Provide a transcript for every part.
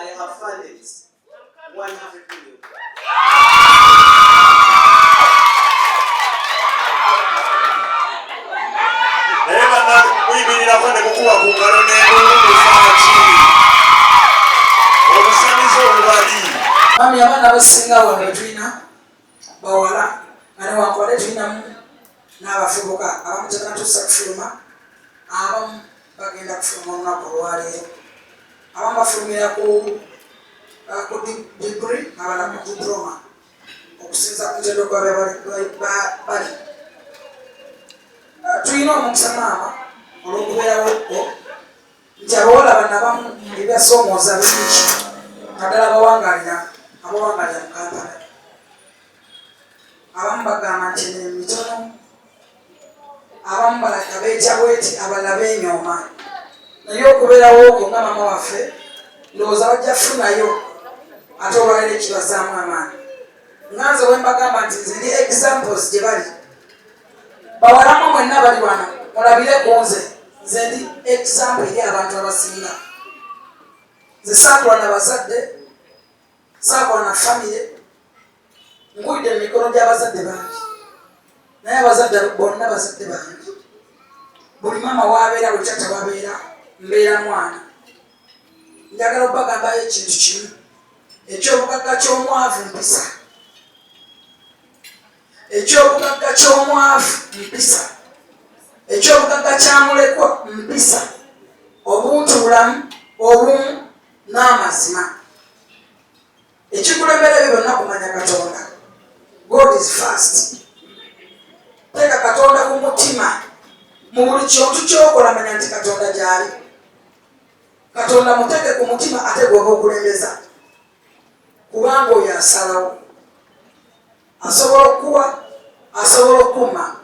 I have funded 100 million. Mami abana basinga wano tulina bawala nga newankubadde tulinamu n'abafubuka abamu tebanatuusa kufuluma, abamu bagenda kufuluma olunaku olwaleero, abamu bafulumira ku degree abalala ku diploma okusinza ku ntendo gwabwe bali. Tulina omukisa maama olw'okubeerawo nti abawala bano abamu ebyasoomooza bingi naddala abawangalira mu Kampala. Abamu bagamba nti emirimu mitono, abamu balaga beetya bweti, abalala beenyooma. Naye okubeerawo okwo nga maama waffe ndowooza bajja kufunayo ate olwaleero ekibazaamu amaanyi. Nga nze bwe mbagamba nti nze ndi examples gye bali. Bawalamu mwenna bali wano mulabire ku nze ndi example eri abantu abasinga. Nze saakola na bazadde, saakola na famire, nkuyidde mu mikono gy'abazadde bangi, naye abazadde bonna bazadde bangi. Buli maama waabeera buli tata wabeera mbeera mwana. Njagala okubagambayo ekintu kimu, eky'obugagga ky'omwavu mpisa, eky'obugagga ky'omwavu mpisa, eky'obugagga kyamulekwa mpisa, obuntubulamu obumu n'amazima. Ekikulembera ebyo byonna kumanya Katonda. God is first. Teeka Katonda ku mutima mu buli kintu ky'okola, manya nti Katonda gy'ali. Katonda muteeke ku mutima ate gw'oba okulembeza, kubanga oyo asalawo. Asobola okuwa, asobola okuma.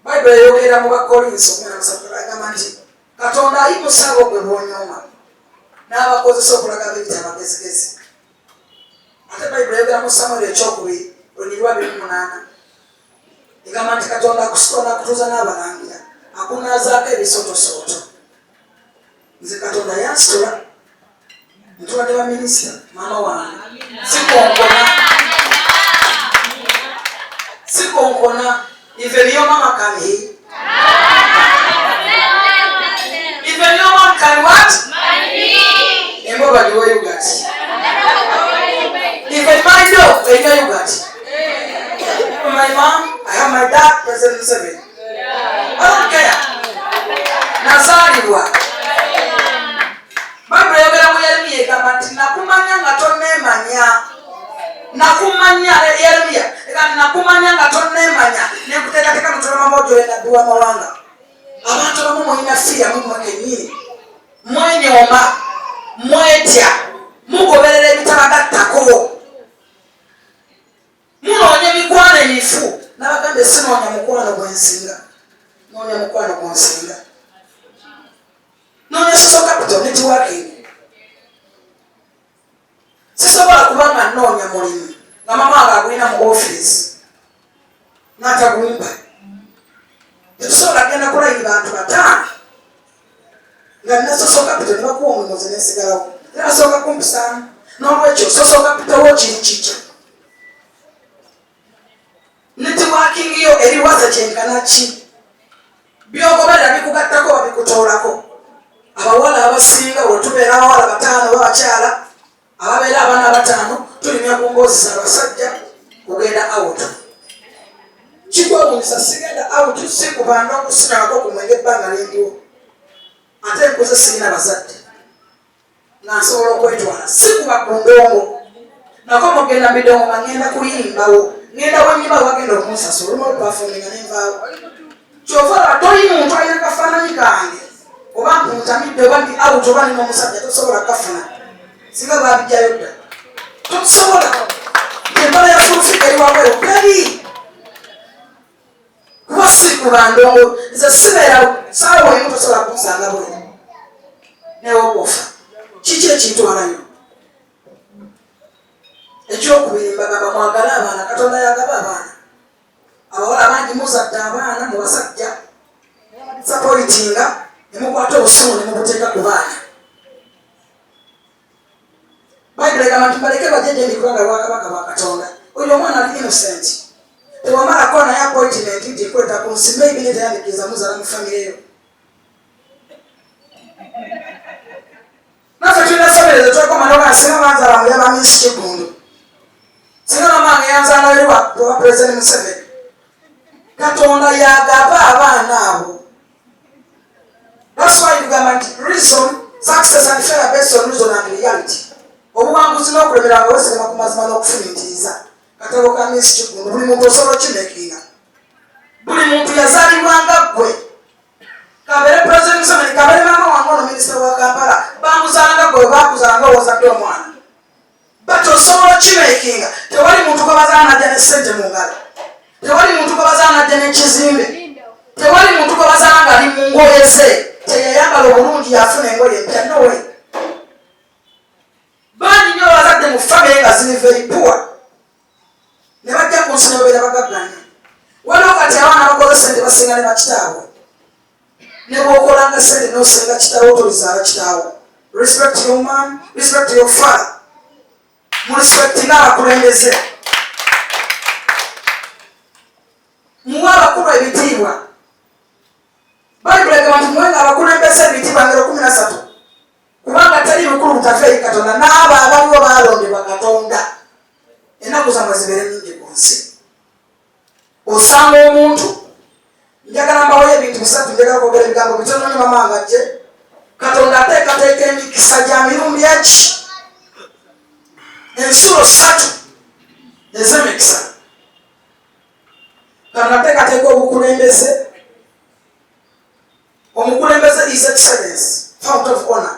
Bayibuli eyogera mu Bakolinso 13 agamba nti Katonda ayimusa abo gwe boonyooma n'abakozesa okulaga beyita abagezigezi. Ate Bayibuli eyogera mu Samwiri ekyokubiri 2:8 egamba nti Katonda akusitula n'akutuuza n'abalangira, akunaazaako ebisootoosooto. Nze Katonda yansitula, ntula ne baminisita maama wange, sikonkona. Even your mama can hear. Even your mom can what? And what about the way you got? Even my dog, I know you got. My mom, I have my dad, President Museveni. I don't care. Nazariwa. Bible yogera mu Yeremiya egamba nti nakumanya nga tonneemanya. Nakumanya Yeremiya egamba nakumanya nga tonneemanya nekuteekateeka mutulama mojo enabbi w'amawanga. Abantu abamu mulina fiya mumwekenyini, mwenyooma, mwetya, mugoberera ebitabagattako, munoonya mikwano emifu. Nabagambe sinoonya mukwano gwensinga, noonya mukwano gwensinga, noonya social capital networking. Sisobola kubanga noonya mulimu nga mama wange agulina mu office n'atagumpa. Tetusobola genda kulayira bantu bataano nga nina social capital ne bakuwa omulimu ze nesigalawo. Tebasooka kumpisaamu. N'olwekyo social capital wo kiri kiki? Networking yo eriwaza kyenkana ki? Byogoberera bikugattako oba bikutoolako. Abawala abasinga bwe tubeera abawala bataano b'abakyala ababeera abaana bataano tulimya ku mboozi abasajja kugenda out. Kikwewuunyisa sigenda out si kubanga okusinako ku mwenge ebbanga lendiwo. Ate nkuze sirina bazadde nga nsobola okwetwala, si kuba ku ndongo. Nako mugenda midongo nga ngenda kuyimbawo, ngenda wenyimbawo bagenda okunsasula oluma olupafuminga nenvaawo. Kyova olaba toli muntu alina kafaananyi kange oba mpuntamidde oba ndi out oba nina omusajja tosobola kafuna. Singa babijjayo dda tosobola. Embala ya fulufika eri wabweru teri. Kuba si kuba ndongo, nze sibeera saawa emu tosobola kunsanga bweru newokufa. Kiki ekintwalayo? Ekyokubiri mbagamba mwagale abaana. Katonda yagaba abaana. Abawala bangi muzadde abaana mu basajja sapoitinga ne mukwata obusumu ne mubuteeka ku baana. yagamba nti baleke bajeje emikwana lwakabaka bakatonda oyo omwana ali innocent tewamalako naye appointment nti kweta ku nsi maybe netayandikiriza muzala mu famire yo naffe tulina famire zetwekomanoga singa banzala muli abamisi kigundu singa mamange yanzala eri wa president Museveni katonda yagaba abaana abo. That's why tugamba nti reason success and failure based on reason and reality. Obuwanguzi n'okulemera nga wesigama ku mazima n'okufumintiriza katabo ka misi kigundu buli muntu osobola kimekinga buli muntu yazaalibwanga ggwe kabere president Museveni kabere mama wange ono minisita wa Kampala bamuzaalanga ggwe bakuzaalanga wozadde omwana but osobola kimekinga tewali muntu gwe bazaala najja ne ssente mu ngalo tewali muntu gwe bazaala najja n'ekizimbe tewali muntu gwe bazaala nga ali mu ngoye ze teyayambala obulungi yafuna engoye empya nowe bangi nnyo bazadde mu famire nga ziri very poor ne bajja ku nsi ne babeera bagagganya waliwo kati abaana bakoze sente basinga ne bakitaabwe ne bw'okolanga sente n'osenga kitaawo tolizaala kitaawo. Respect your man, respect your father, mu respect n'abakulembeze muwe abakulu ebitiibwa. Bayibuli egamba nti muwenga abakulembeze ebitiibwa ngero 13 kubanga teri bikulu butafa eri Katonda n'abo abaliwo baalondebwa Katonda. Ennaku zammwe zibeere nnyingi ku nsi. Osanga omuntu njagala mbawoyo ebintu bisatu njagala kwogera ebigambo bitono nnyo mama nga gye Katonda ateekateeka emikisa gya mirundi eki ensulo 3 ez'emikisa. Katonda ateekateeka obukulembeze. Omukulembeze is excellence, fount of honor.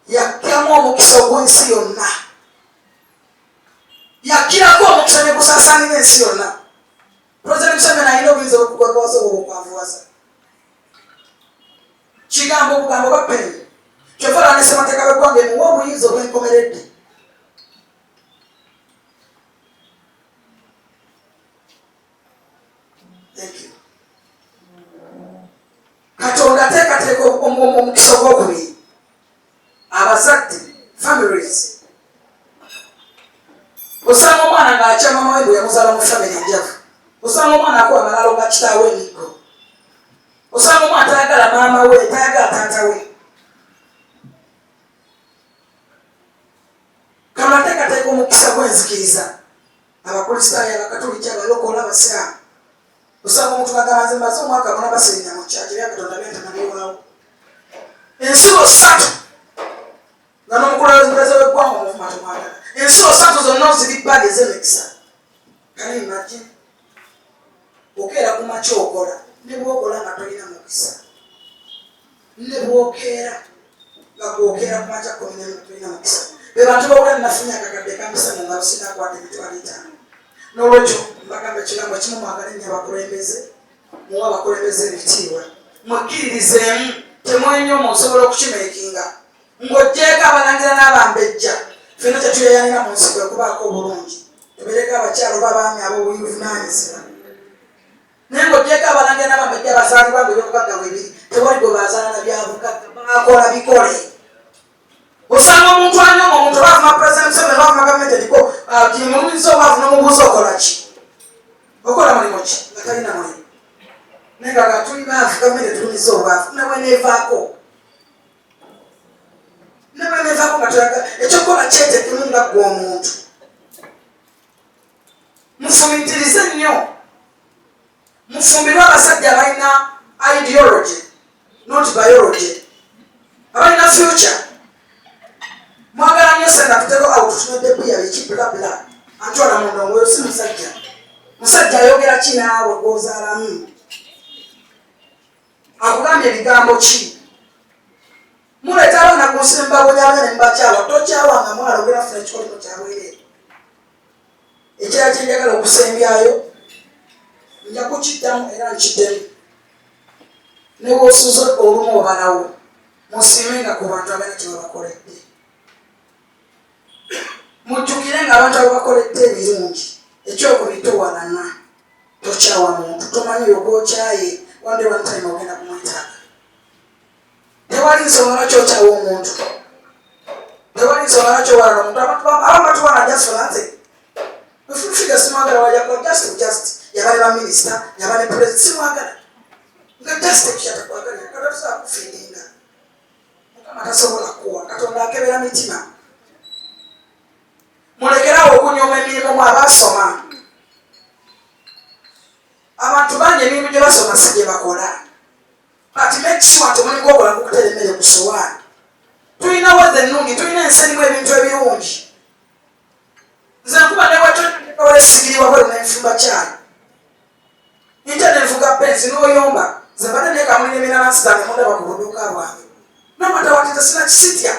Yakkiramu omukisa ogw'ensi yonna. Yakkirako omukisa ne gusaasaanira ensi yonna. President Museveni alina obuyinza okugwagawaza obukwavuwaza. Kigambo obugambo bapeni. Kyova lwana ssemateeka b'eggwanga emuwa obuyinza obw'enkomeredde. Thank you. Katonda ateekateeka omukisa ogwokubiri. Abazadde, families. Osanga omwana ng'akya mama we bwe yamuzaala mu famire enjavu. Osanga omwana akuwa amalalo ga kitaawe emiggo. Osanga omwana tayagala maama we, tayagala taata we. Katonda ateekateeka omukisa gw'enzikiriza. Abakristaayo, abakatoliki, abalokole, abasiraamu. Osanga omuntu agamba nze mbaze omwaka gona basirinya mu kyaki bya Katonda byentanaliwaawo. Ensulo 3 nga n'omukulembeze w'eggwanga omuvuma tomwagala. Ensulo 3 zonna ziri bbali ez'emikisa. Kale imagine okeera ku makya okola ne bw'okola nga tolina mukisa. Ne bw'okeera nga bw'okeera ku makya tolina mukisa. Be bantu bawulira nafunye akakadde kambisa mu ngalo sinaakwata emitwalo 5. N'olwekyo mbagamba ekigambo kimu mwagala nnyo abakulembeze muwe abakulembeze ebitiibwa. Mwekkiririzeemu temwenyooma osobola okukimeekinga. Ng'oggyeko abalangira n'abambejja ffenna kyetuyeyanira mu nsi kwe kubaako obulungi. Tubeereko abakyalo b'abaami ab'obuvunaanyizibwa. Naye ng'oggyeko abalangira n'abambejja abazaalibwa ng'ebyobugagga bwebiri tewali gwe bazaala na byabugagga bakola bikole. Osanga omuntu anyooma omuntu baavuma President Museveni baavuma gavumenti eriko mulumiriza obwavu n'omubuuza okola ki? Okola mulimu ki nga talina mulimu? Naye nga tuli baavu gavumenti etulumiza obwavu ne bweneevaako. Ne bweneevaako nga toyagala ekyokukola kyetekemu nga ggwe omuntu. Mufumintirize nnyo. Mufumbirwe abasajja abalina ideology not biology. Abalina future. Mwagala nnyo senda tuteko awututunedde bbiya biki bulabula antwala mu ndongo yo si musajja. Musajja ayogera ki naawe gw'ozaalamu? Akugambye ebigambo ki? Muleeta abaana ku nsi ne mubabonyaabonya ne mubakyawa tokyawanga mwalogera funa ekikolimo kyabwereere. Ekirala kye njagala okusembyayo nja kukiddamu era nkiddemu. Ne bw'osuza olumu obalawo musiimenga ku bantu abalina kye babakoledde. Mujjukire ng'abantu ababakoledde ebirungi ekyokubitowalana. Tokyawa muntu tomanyi oyo gw'okyaye wande one time ogenda kumwetaaga. Tewali nsonga lwaki okyawa omuntu. tewali nsonga nakyo walala omuntu abamatuwana just for nothing. Figure simwagala wajako just yabale ba minister yabale president simwagala nga just ekyatakwagalira katatusobola kufiiringa mukama tasobola kuwa katonda akebera mitima. Mulekerawo okunyoma emirimu mu abasoma. Abantu bangi emirimu gye basoma si gye bakola. But make sure nti omulimu gwokola gukutera emmere ku sowaani. Tulina weze ennungi, tulina ensi erimu ebintu ebirungi. Nze nkuba ne bwetokawala esigiribwa bwe nenfumba kyalo. Nja ne nvuga benzi n'oyomba. Nze mbadde neekamulira emirala nsitange mundaba ku budduuka bwange. N'amatawatita sina kisitya.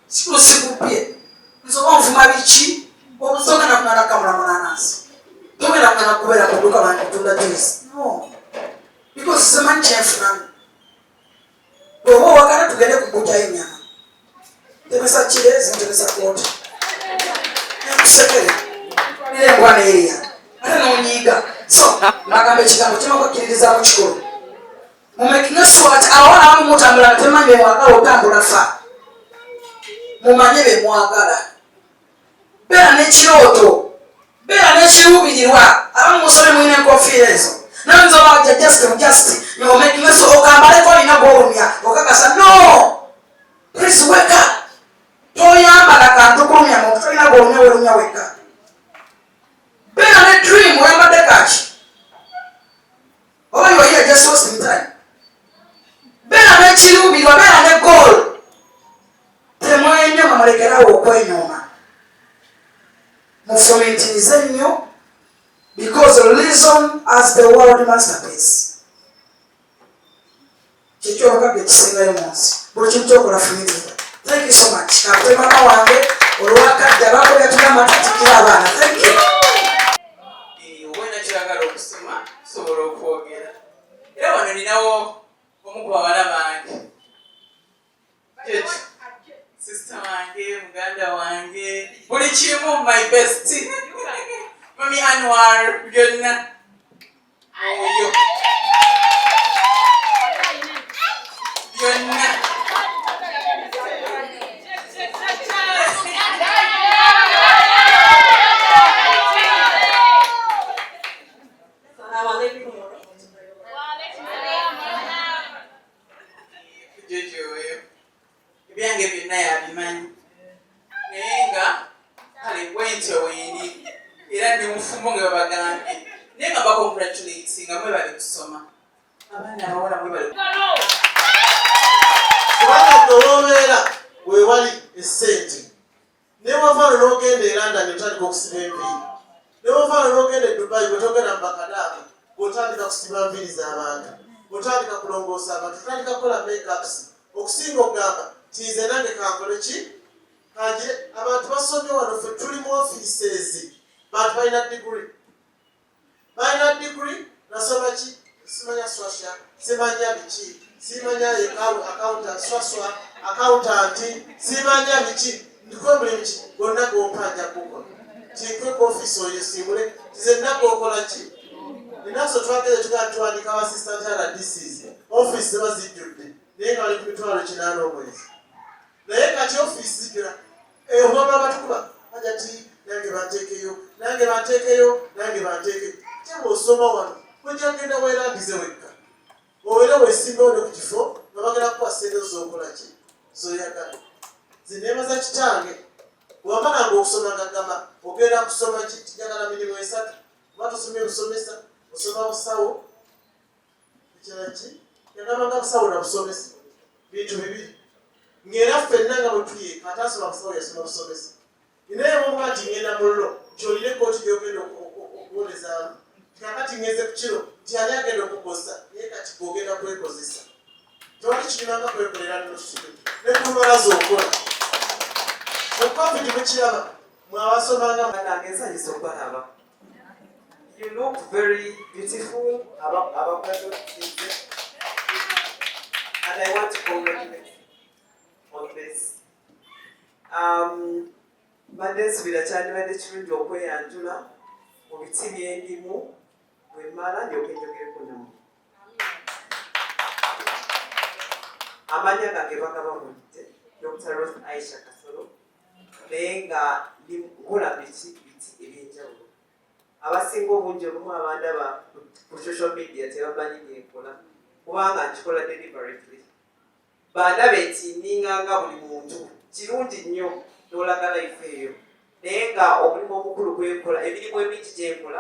Sikulusikubbye. Nze oba nvuma biki? Obusogenda kunala kamula munanasi. Togenda kugenda kubeera ku dduuka bange kutunda juice. No. Because simanyi kyenfunamu. Oba owagala tugende kugukyayo ennyama. Ntemesa kirezi ntemesa koota. Enkusekere. Nire mbwana eriya. Ate n'onyiiga. So, mbagamba ekigambo kirina okukkiririza mu kikulu. Mumaking sure kati abawala abamu mutambula nga temumanyi be mwagala otambula fa. Mumanye be mwagala. Beera n'ekirooto. Beera n'ekiruubirirwa. Abamu musome mulina enkofiira ezo. Nawe nze oba just you're making sure okambaleko olina gw'olumya okakasa. No! Please wake up. Toyambala kantu kulumya muntu tolina gw'olumya welumya wekka. Beera ne dream oyambadde kaki. Oba you are here just wasting time. Beera n'ekiruubirirwa, beera ne goal. Temwenyoma mulekerawo okwenyooma. Mufumintirize nnyo because reason as the world masterpiece. Kyekyobugaga ekisingayo mu nsi. Buli kintu kyokola fumitiriza. Thank you so much. Kapte mama wange olwakadde abakola tuna matatikira abaana. Thank you. Wena kiragala okusoma sobola okwogera. Era wano ninawo omu ku bawala bange. Sister wange, muganda wange, buli kimu my best. Mami Anwar, byonna. Oyo. Byonna. Ebyange byonna yabimanyi. Naye nga kale bwentyo wendi era ndi mufumbo nga babagambye. Naye nga bakongratulate nga mwebale kusoma. Abaana abawala mwebale. Kubanga olwobeera weewali essente. Ne wavaano n'ogenda e London otandika okusiba enviiri. Ne wavaano n'ogenda e Dubai bwetogenda mu bakadaaka bw'otandika kusiba nviiri z'abantu. Bw'otandika kulongoosa abantu, otandika kukola make-ups. Okusinga okugamba tiize nange kankole ki? Kangire abantu basomye wano ffe tuli mu offices. Bantu balina degree. Balina degree nasoma ki? Simanya swasha, simanya biki, simanya accountant, swaswa, accountant, simanya biki, ndiko mulimu ki? Gonna gompanja kuko. Tikwe ku office oyo simule, tize nako okola ki? Ninaso twageze tukatwandika wa assistant RDCs. Office zeba zijjudde. Naye nga bali ku mitwalo 8 omwezi. Naye kati office zijjula. Omwami abatukuba aja ti nange banteekeyo, nange banteekeyo, nange banteekeyo. Kyebwa osoma wano, ojja kugenda weerambize wekka. Obeere weesimbewo ne ku kifo nga bagenda kukuwa ssente z'okola ki? Z'oyagala. Nze neebaza kitange. Bw'amalanga okusoma ng'agamba ogenda kusoma ki? Njagala mirimu 3. Oba tosomye busomesa, osoma busawo. Ekirala ki? Yagambanga busawo na busomesa. Bintu bibiri. Ng'era ffenna nga bwe tuli eka ataasoma busawo yasoma busomesa. Naye bw'oba nti ngenda mu llo ky'olina ekkooti gy'ogenda okuwolezaamu. Kakati ngeze ku kiro nti ani agenda okukozesa naye kati gw'ogenda kwekozesa. Tewali kinyumanga kwekolera n'osusu ne ku lubalaza okola. Mu COVID mukiraba mwe abasomanga Nange nsanyusa okubalaba. You look very beautiful. And I want to congratulate you on this. Mbadde nsubira kyandibadde kirungi okweyanjula mu biti byendimu bwe mmala ndyoke njogereko nammwe. Amannya gange bagabamulidde Dr. Rose Aisha Kasolo. naye nga nkola biti ebyenjawulo. Abasinga obungi olumu abandaba ku social media tebamanyi byenkola kubanga nkikola deliberately. Bandaba ntinganga buli muntu kirungi nnyo n'olaga life eyo naye nga omulimu omukulu gwenkola emirimu emingi gyenkola